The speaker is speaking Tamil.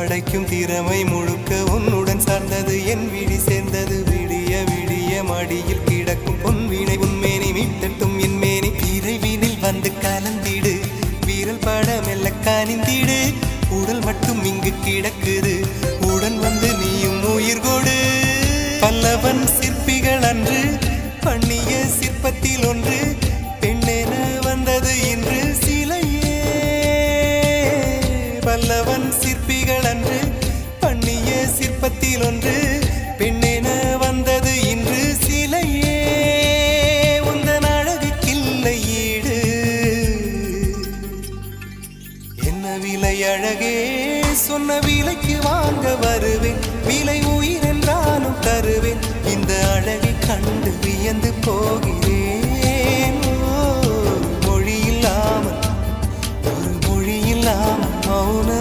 படைக்கும் திறமை முழுக்க உன்னுடன் சார்ந்தது என் விழி சேர்ந்தது விடிய விடிய மடியில் கிடக்கும் பொன்வினை உன்மேனி மீட்டட்டும் என் மேனி இறைவினில் வந்து கலந்திடு வீரல் பட மெல்ல காணிந்திடு உடல் மட்டும் இங்கு கிடக்குது உடன் வந்து நீயும் உயிர் கொடு பல்லவன் சிற்பிகள் அன்று பண்ணிய சிற்பத்தில் ஒன்று பெண்ணென வந்தது இன்று சிலையே பல்லவன் சிற்பிகள் அன்று பண்ணிய சிற்பத்தில் ஒன்று பெண்ணென வந்தது இன்று சிலையே உந்தன் அழகுக்கில்லை ஈடு என்ன விலை அழகே சொன்ன விலைக்கு வாங்க வருவேன் விலை உயிர் என்றாலும் தருவேன் இந்த அழகை கண்டு வியந்து போகிறேன் மொழி இல்லாமல் ஒரு மொழி இல்லாமல் மௌன